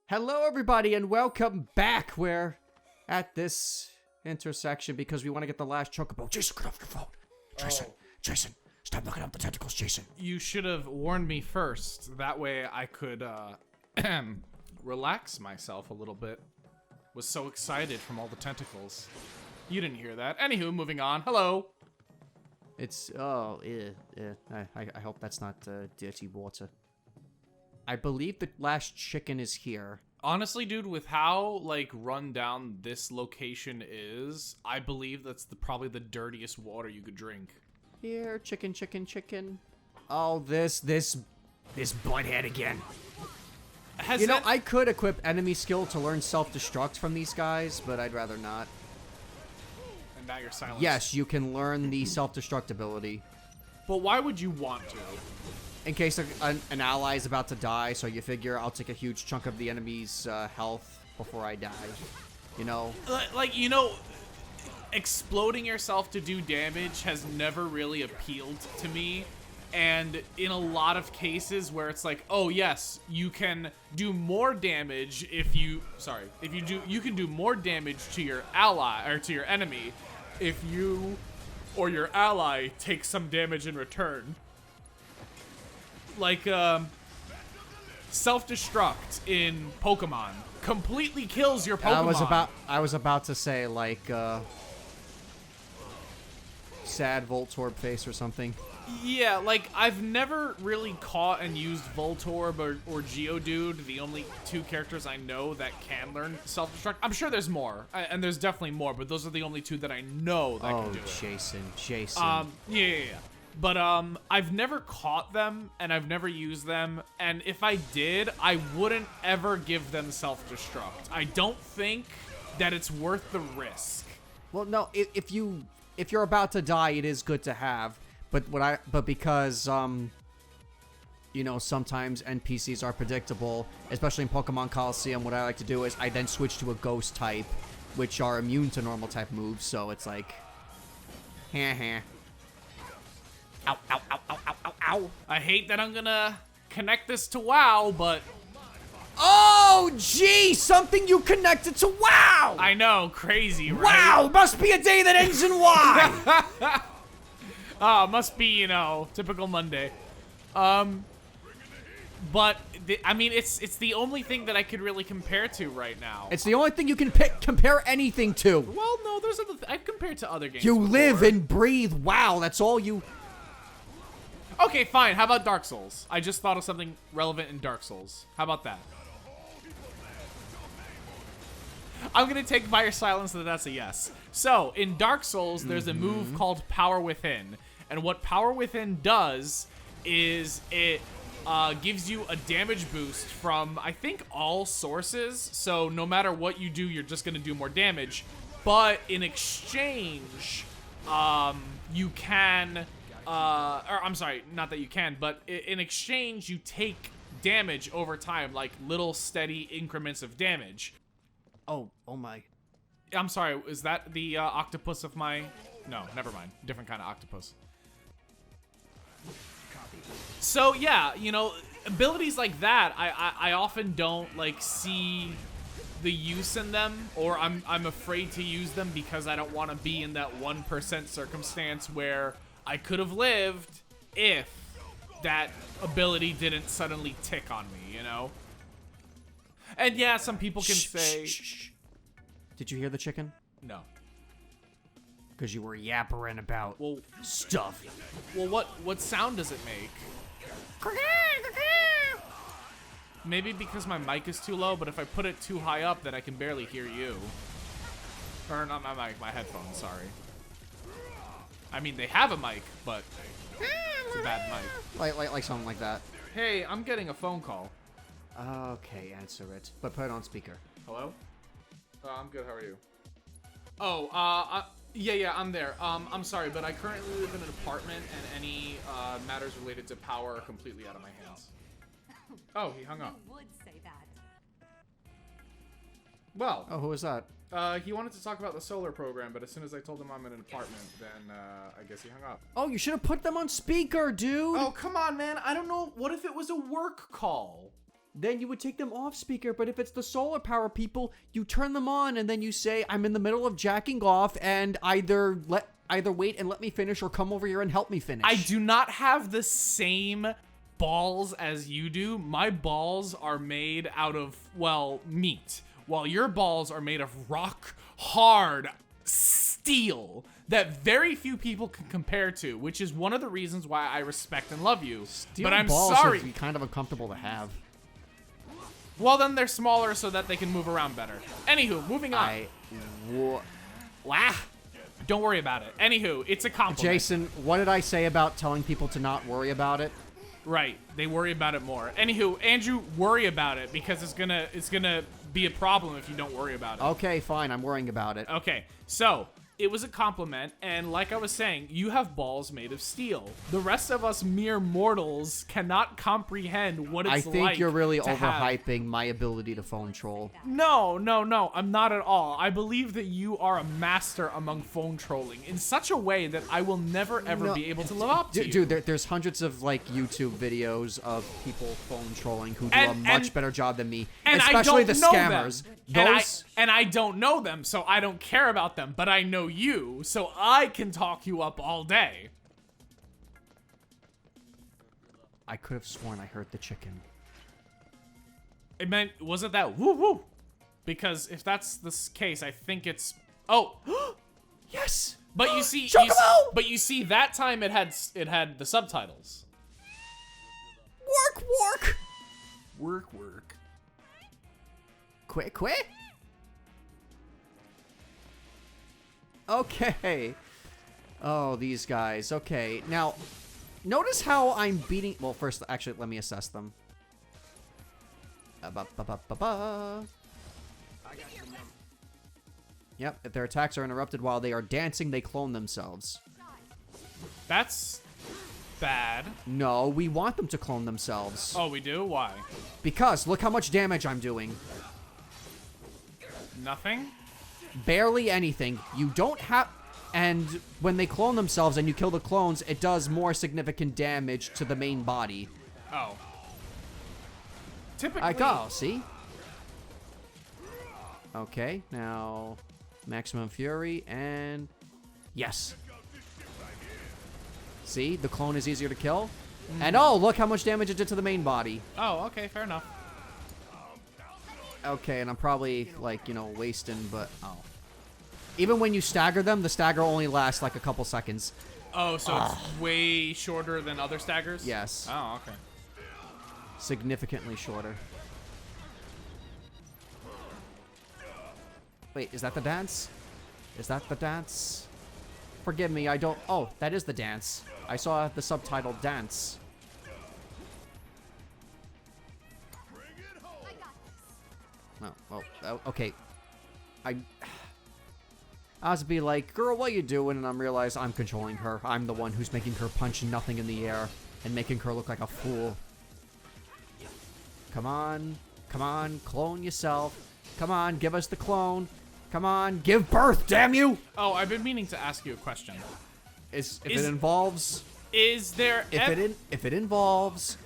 Hello everybody and welcome back. We're at this intersection because we want to get the last Chocobo. Jason, get off your phone. Jason, stop looking up the tentacles, Jason. You should have warned me first. That way I could relax myself a little bit. Was so excited from all the tentacles. You didn't hear that. Anywho, moving on. Hello. It's, I hope that's not dirty water. I believe the last chicken is here. Honestly, dude, with how, like, run down this location is, I believe that's probably the dirtiest water you could drink. Here, chicken. Oh, this butthead again. I could equip enemy skill to learn self-destruct from these guys, but I'd rather not. And now you're silenced. Yes, you can learn the self-destruct ability. But why would you want to? In case an ally is about to die, so you figure I'll take a huge chunk of the enemy's health before I die. You know? Exploding yourself to do damage has never really appealed to me. And in a lot of cases where it's like, oh yes, you can do more damage you can do more damage to your ally, or to your enemy, if you or your ally takes some damage in return. Like, self-destruct in Pokemon completely kills your Pokemon. I was about to say, like, sad Voltorb face or something. Yeah, like, I've never really caught and used Voltorb or Geodude, the only two characters I know that can learn self-destruct. I'm sure there's more, and there's definitely more, but those are the only two that I know that can do it. Jason. Yeah. But, I've never caught them, and I've never used them, and if I did, I wouldn't ever give them self-destruct. I don't think that it's worth the risk. Well, no, if you're about to die, it is good to have, but because, sometimes NPCs are predictable, especially in Pokemon Coliseum, what I like to do is I then switch to a ghost type, which are immune to normal type moves, so it's like, heh. Ow. I hate that I'm gonna connect this to WoW, but... Oh, gee! Something you connected to WoW! I know, crazy, right? Wow! Must be a day that ends in Y! Must be, typical Monday. But, it's the only thing that I could really compare to right now. It's the only thing you can compare anything to. Well, no, there's other I've compared to other games You before. live and breathe WoW, that's all you... Okay, fine. How about Dark Souls? I just thought of something relevant in Dark Souls. How about that? I'm going to take by your silence that that's a yes. So, in Dark Souls, there's a move called Power Within. And what Power Within does is it gives you a damage boost from, I think, all sources. So, no matter what you do, you're just going to do more damage. But in exchange, you can... I'm sorry, not that you can, but in exchange, you take damage over time, like little steady increments of damage. Oh my. I'm sorry, is that the octopus of my... No, never mind. Different kind of octopus. So, yeah, abilities like that, I often don't, like, see the use in them, or I'm afraid to use them because I don't want to be in that 1% circumstance where... I could have lived if that ability didn't suddenly tick on me, And yeah, some people can say... Shh. Did you hear the chicken? No. Because you were yappering about stuff. Well, what sound does it make? Maybe because my mic is too low, but if I put it too high up, then I can barely hear you. Or not my mic, my headphones, sorry. I mean, they have a mic, but it's a bad mic. Like something like that. Hey, I'm getting a phone call. Okay, answer it. But put it on speaker. Hello? I'm good, how are you? Oh, yeah, I'm there. I'm sorry, but I currently live in an apartment, and any matters related to power are completely out of my hands. Oh, he hung up. You would say that. Well. Oh, who was that? He wanted to talk about the solar program, but as soon as I told him I'm in an apartment, then, I guess he hung up. Oh, you should have put them on speaker, dude! Oh, come on, man. I don't know. What if it was a work call? then you would take them off speaker. But if it's the solar power people, you turn them on and then you say, I'm in the middle of jacking off, and either wait and let me finish or come over here and help me finish. I do not have the same balls as you do. My balls are made out of, well, meat, while your balls are made of rock hard steel that very few people can compare to, which is one of the reasons why I respect and love you. Steel but I'm balls sorry. would be kind of uncomfortable to have. Well, then they're smaller so that they can move around better. Anywho, moving on. Wow. Don't worry about it. Anywho, it's a compliment. Jason, what did I say about telling people to not worry about it? Right. They worry about it more. Anywho, Andrew, worry about it because it's gonna be a problem if you don't worry about it. Okay, fine. I'm worrying about it. Okay. So, it was a compliment, and like I was saying, you have balls made of steel. The rest of us mere mortals cannot comprehend what it's like. I think you're really to have... overhyping my ability to phone troll. No, I'm not at all. I believe that you are a master among phone trolling in such a way that I will never ever be able to live up to you. Dude, there's hundreds of like YouTube videos of people phone trolling who do a much better job than me, and especially I don't the know scammers. Them. And I don't know them, so I don't care about them, but I know you, so I can talk you up all day. I could have sworn I heard the chicken. It meant, wasn't that woo woo? Because if that's the case, I think it's, oh, yes. But you see, you see, that time it had the subtitles. Work. Quit. Okay. Oh, these guys. Okay. Now, notice how I'm beating... Well, first, actually, let me assess them. Yep, if their attacks are interrupted while they are dancing, they clone themselves. That's bad. No, we want them to clone themselves. Oh, we do? Why? Because look how much damage I'm doing. Nothing? Barely anything. You don't have... And when they clone themselves and you kill the clones, it does more significant damage to the main body. Oh. Typically... I go, see? Okay, now... Maximum Fury, and... Yes. See? The clone is easier to kill. And oh, look how much damage it did to the main body. Oh, okay, fair enough. Okay, and I'm probably, like, you know, wasting, but... Oh. Even when you stagger them, the stagger only lasts, like, a couple seconds. Oh, so it's way shorter than other staggers? Yes. Oh, okay. Significantly shorter. Wait, is that the dance? Is that the dance? Forgive me, I don't... Oh, that is the dance. I saw the subtitle dance. Oh, okay. I was be like, girl, what you doing? And I'm realized I'm controlling her. I'm the one who's making her punch nothing in the air and making her look like a fool. Come on, clone yourself. Come on, give us the clone. Come on, give birth, damn you! Oh, I've been meaning to ask you a question. If it involves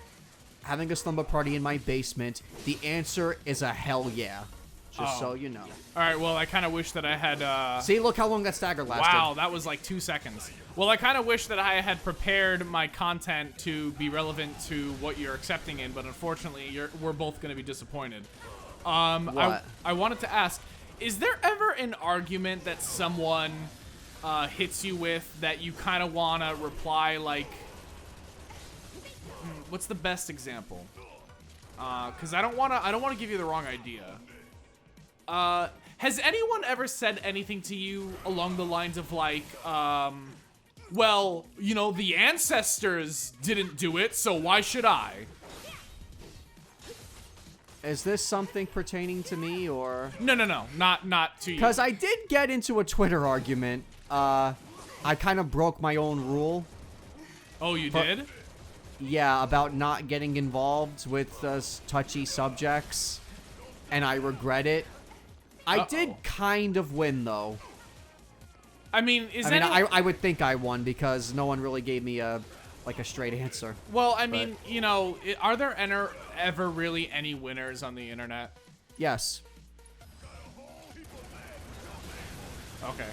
having a slumber party in my basement, the answer is a hell yeah. Just so you know. Alright, well, I kind of wish that I had, See, look how long that stagger lasted. Wow, that was like 2 seconds. Well, I kind of wish that I had prepared my content to be relevant to what you're accepting in, but unfortunately, we're both going to be disappointed. What? I wanted to ask, is there ever an argument that someone hits you with that you kind of want to reply like... What's the best example? Because I don't want to give you the wrong idea. Has anyone ever said anything to you along the lines of like, well, you know, the ancestors didn't do it, so why should I? Is this something pertaining to me, or? No, not to you. Because I did get into a Twitter argument. I kind of broke my own rule. Oh, you did? Yeah, about not getting involved with touchy subjects, and I regret it. I did kind of win, though. I mean, I would think I won because no one really gave me a straight answer. Well, I mean, you know, are there ever really any winners on the internet? Yes. Okay.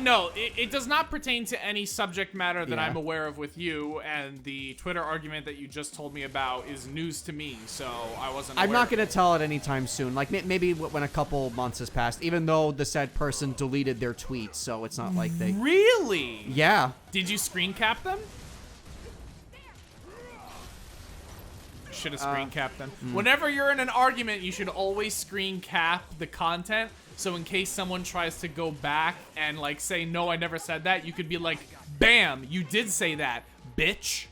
No, it does not pertain to any subject matter that I'm aware of with you, and the Twitter argument that you just told me about is news to me, so I wasn't aware. I'm not going to tell it anytime soon. Like, maybe when a couple months has passed, even though the said person deleted their tweets, so it's not like they... Really? Yeah. Did you screen cap them? Should have screen capped them. Whenever you're in an argument, you should always screen cap the content. So in case someone tries to go back and like say, no, I never said that, you could be like, bam, you did say that, bitch.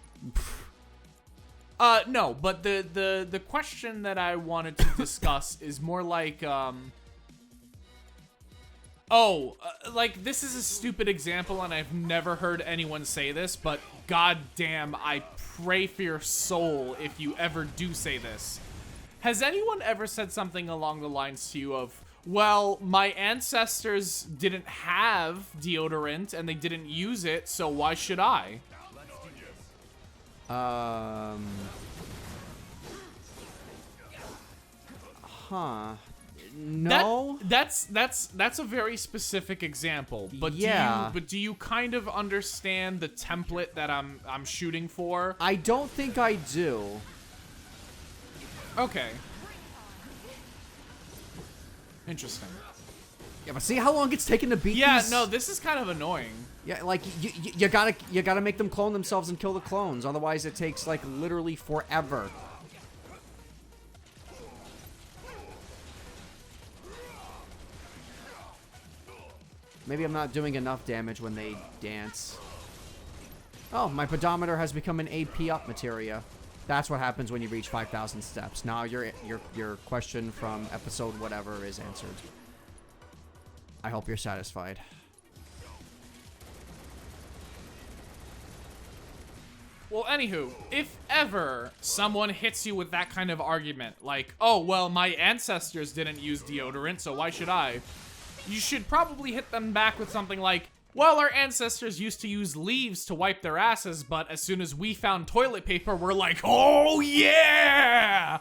No, but the question that I wanted to discuss is more like, like this is a stupid example and I've never heard anyone say this, but goddamn, I pray for your soul if you ever do say this. Has anyone ever said something along the lines to you of, well, my ancestors didn't have deodorant and they didn't use it, so why should I? No. That's a very specific example. But yeah. Do you kind of understand the template that I'm shooting for? I don't think I do. Okay. Interesting. Yeah, but see how long it's taken to beat Yeah, these? no, this is kind of annoying. Yeah, like you gotta make them clone themselves and kill the clones. Otherwise, it takes like literally forever. Maybe I'm not doing enough damage when they dance. Oh, my pedometer has become an AP up materia. That's what happens when you reach 5,000 steps. Now your question from episode whatever is answered. I hope you're satisfied. Well, anywho, if ever someone hits you with that kind of argument, like, oh, well, my ancestors didn't use deodorant, so why should I? You should probably hit them back with something like, well, our ancestors used to use leaves to wipe their asses, but as soon as we found toilet paper, we're like, oh, yeah!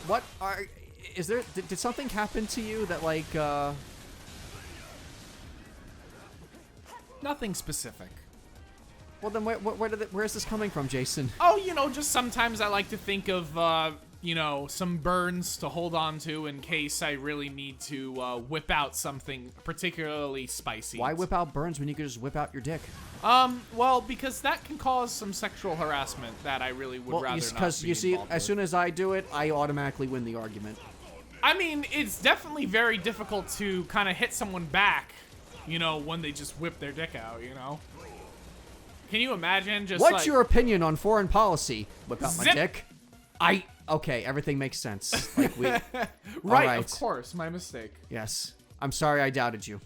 What are... Is there... Did something happen to you that, like, Nothing specific. Well, then where is this coming from, Jason? Oh, you know, just sometimes I like to think of, you know, some burns to hold on to in case I really need to whip out something particularly spicy. Why whip out burns when you could just whip out your dick? Well, because that can cause some sexual harassment that I really would rather not because be you see, involved as with. soon as I do it, I automatically win the argument. I mean, it's definitely very difficult to kind of hit someone back, you know, when they just whip their dick out, you know? Can you imagine just What's like... your opinion on foreign policy? Whip out my Zip. dick. Okay, everything makes sense. Like we... Right, of course, my mistake. Yes. I'm sorry I doubted you.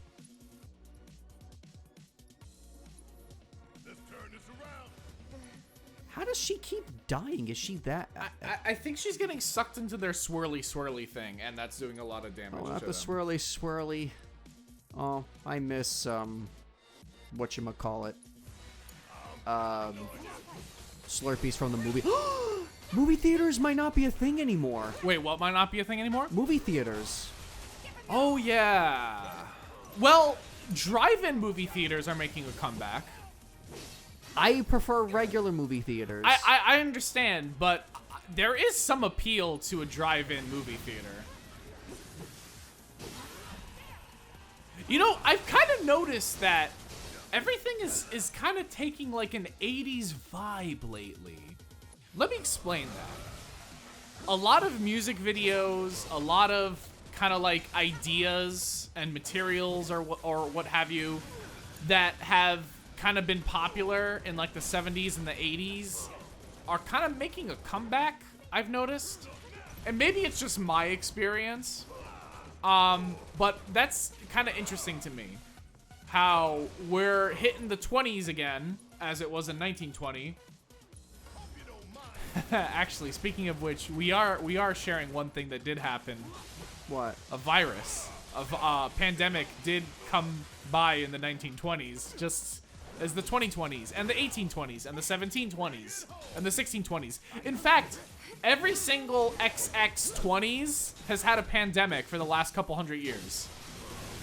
How does she keep dying? Is she that... I think she's getting sucked into their swirly thing, and that's doing a lot of damage not to the them. swirly. Oh, I miss, whatchamacallit. Slurpees from the movie. Movie theaters might not be a thing anymore. Wait, what might not be a thing anymore? Movie theaters. Oh, yeah. Well, drive-in movie theaters are making a comeback. I prefer regular movie theaters. I understand, but there is some appeal to a drive-in movie theater. You know, I've kind of noticed that everything is kind of taking like an 80s vibe lately. Let me explain that. A lot of music videos, a lot of kind of like ideas and materials or what have you that have kind of been popular in like the 70s and the 80s are kind of making a comeback, I've noticed. And maybe it's just my experience. But that's kind of interesting to me. How we're hitting the 20s again, as it was in 1920. Actually, speaking of which, we are sharing one thing that did happen. What? A virus, a pandemic did come by in the 1920s. Just as the 2020s and the 1820s and the 1720s and the 1620s. In fact, every single XX20s has had a pandemic for the last couple hundred years.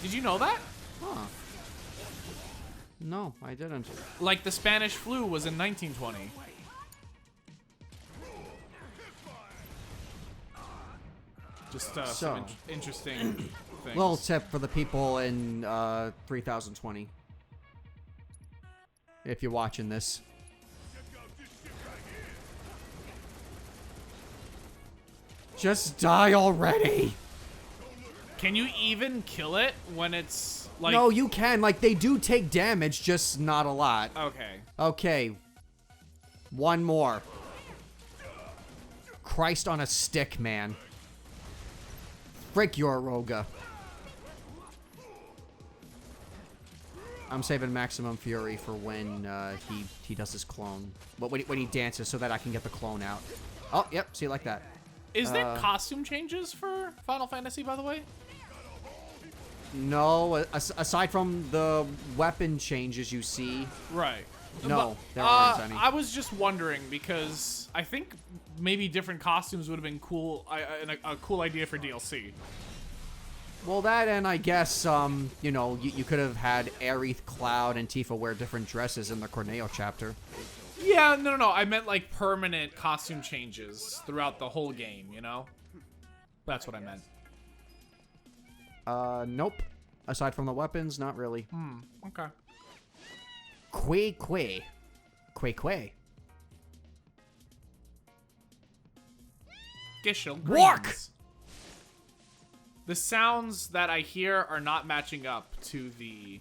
Did you know that? Huh. No, I didn't. Like the Spanish flu was in 1920. Just some interesting things. Little tip for the people in 3020. If you're watching this. Just die already! Can you even kill it when it's like... No, you can. Like, they do take damage, just not a lot. Okay. Okay. One more. Christ on a stick, man. Frick your Roga. I'm saving Maximum Fury for when he does his clone. When he dances so that I can get the clone out. Oh, yep. See, like that. Is there costume changes for Final Fantasy, by the way? No, aside from the weapon changes you see. Right. No, there aren't any. I was just wondering because I think maybe different costumes would have been cool, a cool idea for DLC. Well, that and I guess, you know, you could have had Aerith, Cloud, and Tifa wear different dresses in the Corneo chapter. Yeah, no. I meant like permanent costume changes throughout the whole game, you know? That's what I meant. Nope. Aside from the weapons, not really. Okay. Quay. Gishel Wark! Greens. The sounds that I hear are not matching up to the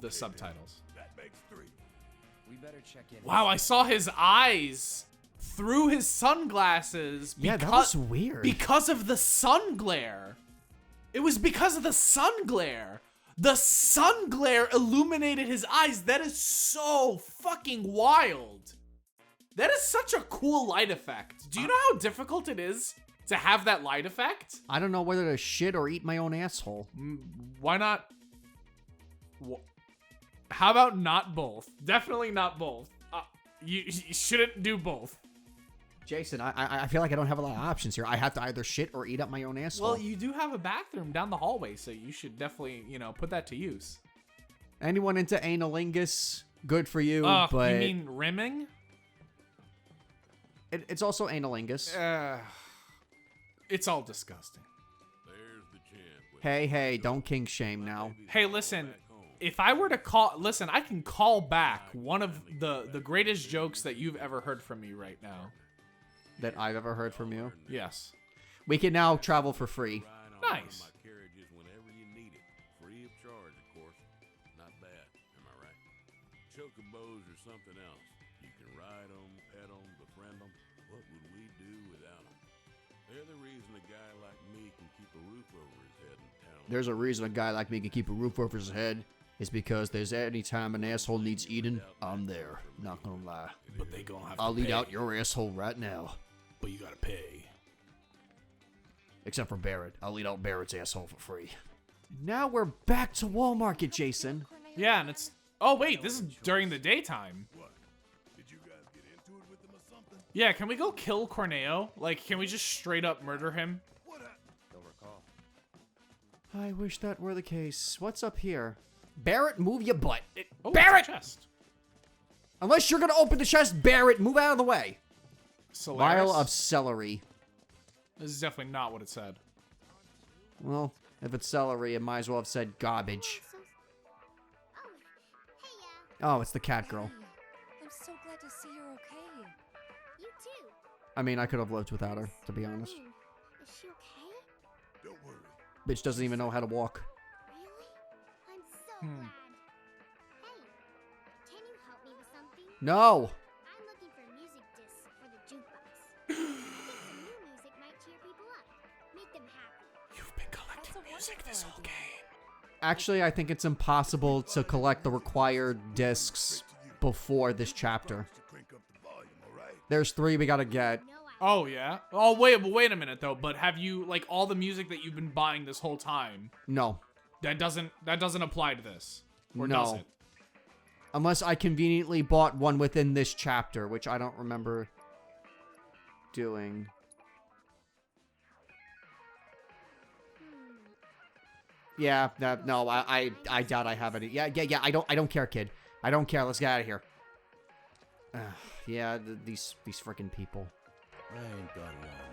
subtitles. That makes 3. We better check in. Wow, I saw his eyes through his sunglasses. Yeah, that was weird. Because of the sun glare. It was because of the sun glare. The sun glare illuminated his eyes. That is so fucking wild. That is such a cool light effect. Do you know how difficult it is to have that light effect? I don't know whether to shit or eat my own asshole. Why not? How about not both? Definitely not both. You shouldn't do both. Jason, I feel like I don't have a lot of options here. I have to either shit or eat up my own asshole. Well, you do have a bathroom down the hallway, so you should definitely, put that to use. Anyone into analingus, good for you, but... You mean rimming? It's also analingus. It's all disgusting. There's the champ. Hey, don't kink shame now. Hey, listen, if I were to listen, I can call back one of the greatest jokes that you've ever heard from me right now. That I've ever heard from you? Yes. We can now travel for free. Nice. Whenever you need it. Free of charge, of course. Not bad, am I right? Chocobos or something else. You can ride them, pet them, befriend them. What would we do without them? They're the reason a guy like me can keep a roof over his head in town. There's a reason a guy like me can keep a roof over his head. It's because there's any time an asshole needs eating, I'm there. Not gonna lie. But they gonna have I'll eat out your asshole right now. But you gotta pay. Except for Barrett. I'll eat out Barrett's asshole for free. Now we're back to Wall Market, Jason. Yeah, and it's... Oh, wait, this is during the daytime. What? Did you guys get into it with them or something? Yeah, can we go kill Corneo? Like, can we just straight up murder him? What happened? Don't recall. I wish that were the case. What's up here? Barrett, move your butt. Oh, Barrett! it's a chest. Unless you're gonna open the chest, Barrett, move out of the way. Solaris? Vial of celery. This is definitely not what it said. Well, if it's celery, it might as well have said garbage. Oh, it's the cat girl. I'm so glad to see you're okay. You too. I mean, I could have lived without her, to be honest. Is she okay? Don't worry. Bitch doesn't even know how to walk. Really? I'm so glad. Hey, can you help me with something? No! I'm looking for music discs for the jukebox. I think some new music might cheer people up, make them happy. You've been collecting That's a music wonderful this whole idea. game. Actually, I think it's impossible to collect the required discs before this chapter. To crank up the volume, all right? There's 3 we gotta get. No, I Oh, yeah? Oh, wait a minute, though. But have you, like, all the music that you've been buying this whole time? No. That doesn't apply to this. Or No. does it? Unless I conveniently bought one within this chapter, which I don't remember doing. Yeah, no, I doubt I have any. Yeah, I don't care, kid. I don't care. Let's get out of here. Yeah, these freaking people. I ain't got long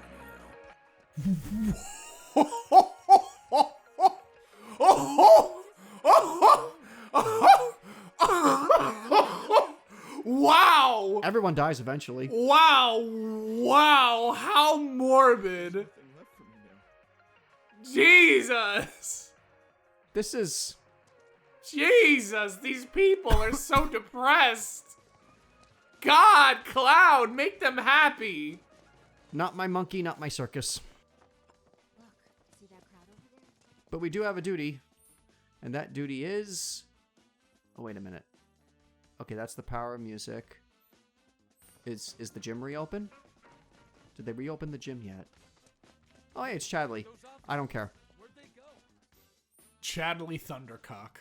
Wow! Everyone dies eventually. Wow! How morbid! Jesus! This is... Jesus! These people are so depressed! God, Cloud, make them happy! Not my monkey, not my circus. Look, see that crowd over there? But we do have a duty. And that duty is... Oh, wait a minute. Okay, that's the power of music. Is the gym reopen? Did they reopen the gym yet? Oh, hey, it's Chadley. I don't care. Chadley Thundercock.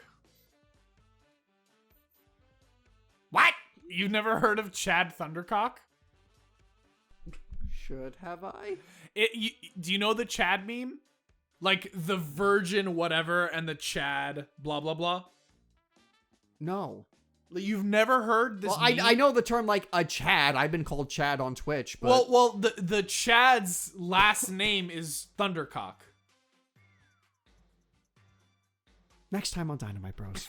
What? You've never heard of Chad Thundercock? Should have I? Do you know the Chad meme? Like the virgin whatever and the Chad blah blah blah? No. You've never heard this Well, meme? I know the term like a Chad. I've been called Chad on Twitch, but... Well, the Chad's last name is Thundercock. Next time on Dynamite Bros.